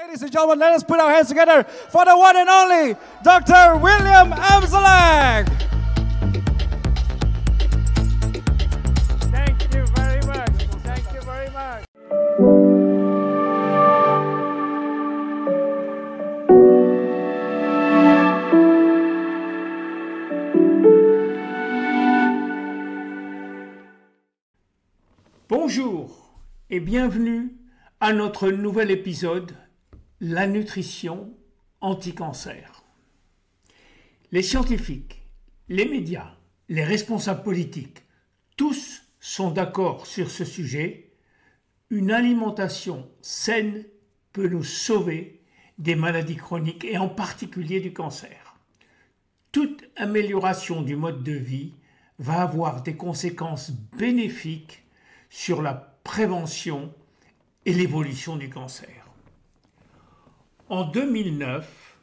Ladies and gentlemen, let us put our hands together for the one and only Dr. William Amzalek. Thank you very much. Thank you very much. Bonjour et bienvenue à notre nouvel épisode, la nutrition anti-cancer. Les scientifiques, les médias, les responsables politiques, tous sont d'accord sur ce sujet. Une alimentation saine peut nous sauver des maladies chroniques et en particulier du cancer. Toute amélioration du mode de vie va avoir des conséquences bénéfiques sur la prévention et l'évolution du cancer. En 2009,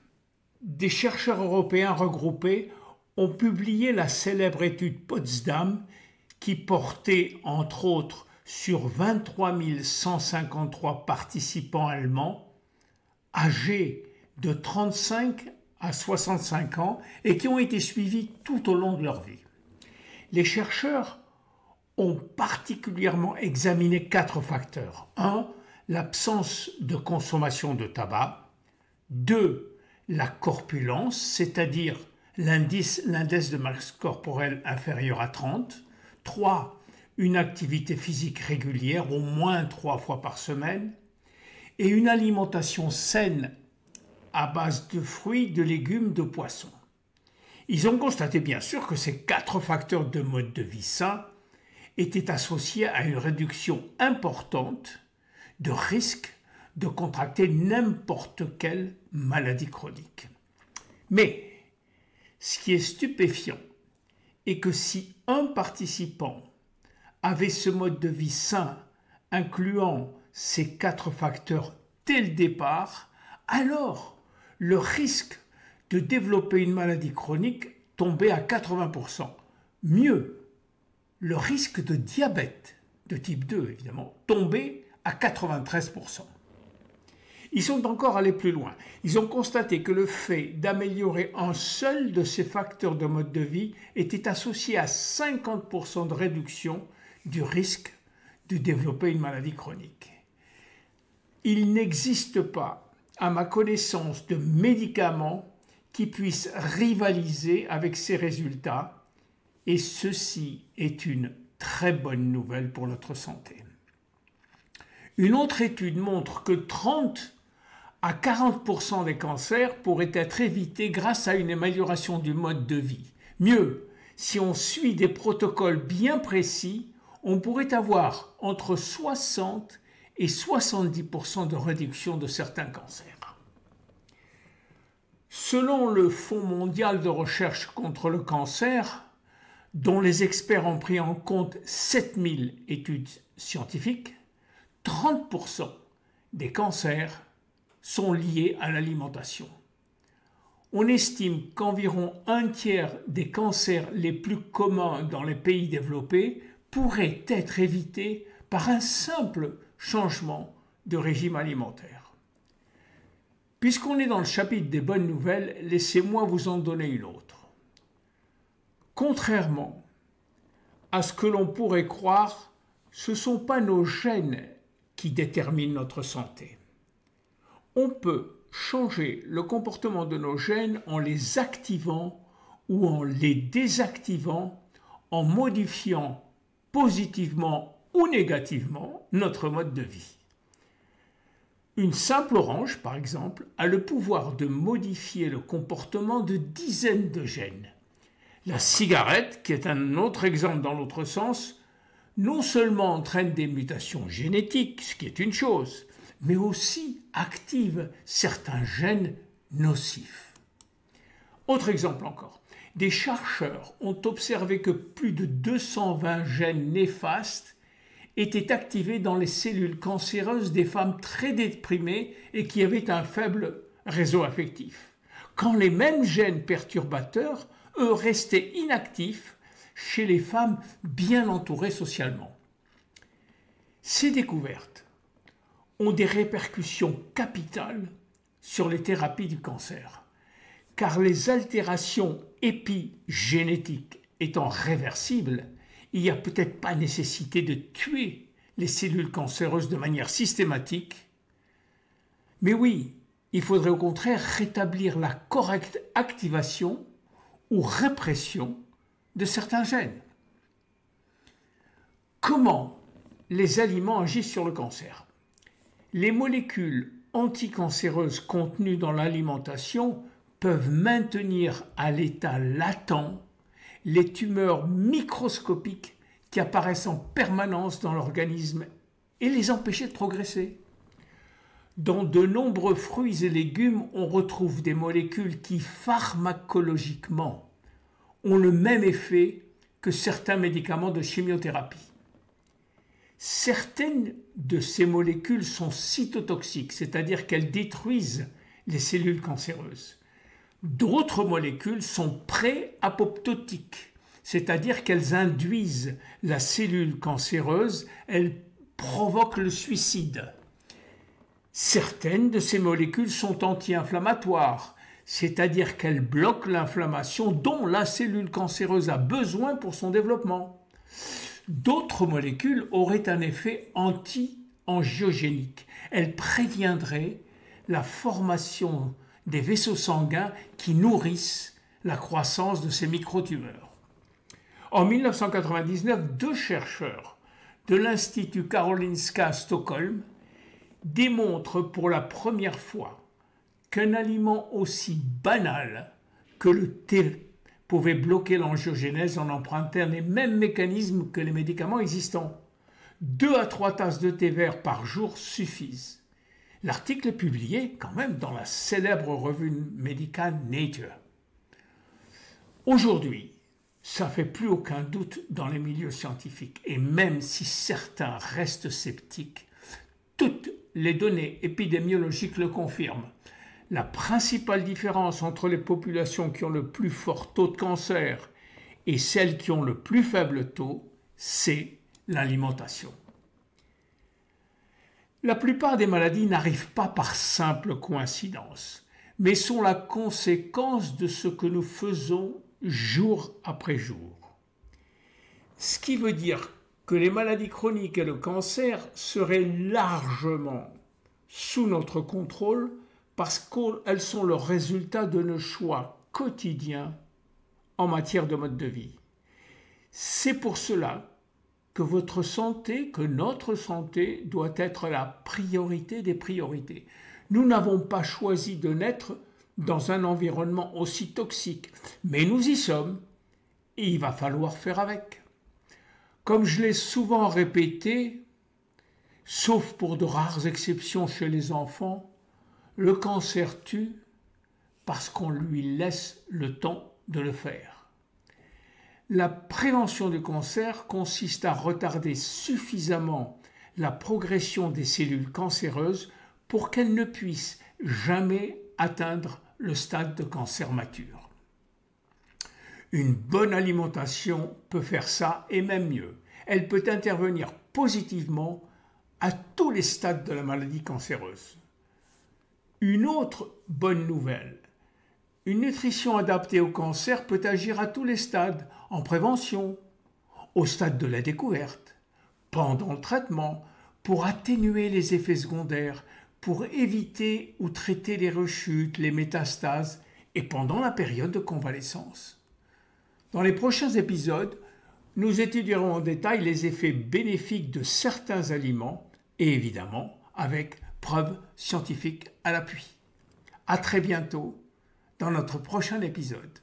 des chercheurs européens regroupés ont publié la célèbre étude Potsdam qui portait entre autres sur 23 153 participants allemands âgés de 35 à 65 ans et qui ont été suivis tout au long de leur vie. Les chercheurs ont particulièrement examiné 4 facteurs. 1. L'absence de consommation de tabac. 2. La corpulence, c'est-à-dire l'indice de masse corporelle inférieur à 30. 3. Une activité physique régulière, au moins 3 fois par semaine. Et une alimentation saine à base de fruits, de légumes, de poissons. Ils ont constaté bien sûr que ces 4 facteurs de mode de vie sain était associé à une réduction importante de risque de contracter n'importe quelle maladie chronique. Mais ce qui est stupéfiant est que si un participant avait ce mode de vie sain, incluant ces 4 facteurs dès le départ, alors le risque de développer une maladie chronique tombait à 80%. Mieux, le risque de diabète de type 2, évidemment, tombait à 93%. Ils sont encore allés plus loin. Ils ont constaté que le fait d'améliorer un seul de ces facteurs de mode de vie était associé à 50% de réduction du risque de développer une maladie chronique. Il n'existe pas, à ma connaissance, de médicaments qui puissent rivaliser avec ces résultats. Et ceci est une très bonne nouvelle pour notre santé. Une autre étude montre que 30 à 40% des cancers pourraient être évités grâce à une amélioration du mode de vie. Mieux, si on suit des protocoles bien précis, on pourrait avoir entre 60 et 70% de réduction de certains cancers. Selon le Fonds mondial de recherche contre le cancer, dont les experts ont pris en compte 7000 études scientifiques, 30% des cancers sont liés à l'alimentation. On estime qu'environ un tiers des cancers les plus communs dans les pays développés pourraient être évités par un simple changement de régime alimentaire. Puisqu'on est dans le chapitre des bonnes nouvelles, laissez-moi vous en donner une autre. Contrairement à ce que l'on pourrait croire, ce ne sont pas nos gènes qui déterminent notre santé. On peut changer le comportement de nos gènes en les activant ou en les désactivant, en modifiant positivement ou négativement notre mode de vie. Une simple orange, par exemple, a le pouvoir de modifier le comportement de dizaines de gènes. La cigarette, qui est un autre exemple dans l'autre sens, non seulement entraîne des mutations génétiques, ce qui est une chose, mais aussi active certains gènes nocifs. Autre exemple encore, des chercheurs ont observé que plus de 220 gènes néfastes étaient activés dans les cellules cancéreuses des femmes très déprimées et qui avaient un faible réseau affectif, quand les mêmes gènes perturbateurs eux restaient inactifs chez les femmes bien entourées socialement. Ces découvertes ont des répercussions capitales sur les thérapies du cancer, car les altérations épigénétiques étant réversibles, il n'y a peut-être pas nécessité de tuer les cellules cancéreuses de manière systématique, mais oui, il faudrait au contraire rétablir la correcte activation ou répression de certains gènes. Comment les aliments agissent sur le cancer? Les molécules anticancéreuses contenues dans l'alimentation peuvent maintenir à l'état latent les tumeurs microscopiques qui apparaissent en permanence dans l'organisme et les empêcher de progresser. Dans de nombreux fruits et légumes, on retrouve des molécules qui pharmacologiquement ont le même effet que certains médicaments de chimiothérapie. Certaines de ces molécules sont cytotoxiques, c'est-à-dire qu'elles détruisent les cellules cancéreuses. D'autres molécules sont pré-apoptotiques, c'est-à-dire qu'elles induisent la cellule cancéreuse, elles provoquent le suicide. Certaines de ces molécules sont anti-inflammatoires, c'est-à-dire qu'elles bloquent l'inflammation dont la cellule cancéreuse a besoin pour son développement. D'autres molécules auraient un effet anti-angiogénique. Elles préviendraient la formation des vaisseaux sanguins qui nourrissent la croissance de ces microtumeurs. En 1999, 2 chercheurs de l'Institut Karolinska à Stockholm démontrent pour la première fois qu'un aliment aussi banal que le thé pouvait bloquer l'angiogénèse en empruntant les mêmes mécanismes que les médicaments existants. 2 à 3 tasses de thé vert par jour suffisent. L'article est publié quand même dans la célèbre revue médicale Nature. Aujourd'hui, ça ne fait plus aucun doute dans les milieux scientifiques, et même si certains restent sceptiques, toutes les données épidémiologiques le confirment. La principale différence entre les populations qui ont le plus fort taux de cancer et celles qui ont le plus faible taux, c'est l'alimentation. La plupart des maladies n'arrivent pas par simple coïncidence, mais sont la conséquence de ce que nous faisons jour après jour. Ce qui veut dire que les maladies chroniques et le cancer seraient largement sous notre contrôle parce qu'elles sont le résultat de nos choix quotidiens en matière de mode de vie. C'est pour cela que votre santé, que notre santé doit être la priorité des priorités. Nous n'avons pas choisi de naître dans un environnement aussi toxique, mais nous y sommes et il va falloir faire avec. Comme je l'ai souvent répété, sauf pour de rares exceptions chez les enfants, le cancer tue parce qu'on lui laisse le temps de le faire. La prévention du cancer consiste à retarder suffisamment la progression des cellules cancéreuses pour qu'elles ne puissent jamais atteindre le stade de cancer mature. Une bonne alimentation peut faire ça et même mieux. Elle peut intervenir positivement à tous les stades de la maladie cancéreuse. Une autre bonne nouvelle, une nutrition adaptée au cancer peut agir à tous les stades, en prévention, au stade de la découverte, pendant le traitement, pour atténuer les effets secondaires, pour éviter ou traiter les rechutes, les métastases et pendant la période de convalescence. Dans les prochains épisodes, nous étudierons en détail les effets bénéfiques de certains aliments et évidemment avec preuves scientifiques à l'appui. À très bientôt dans notre prochain épisode.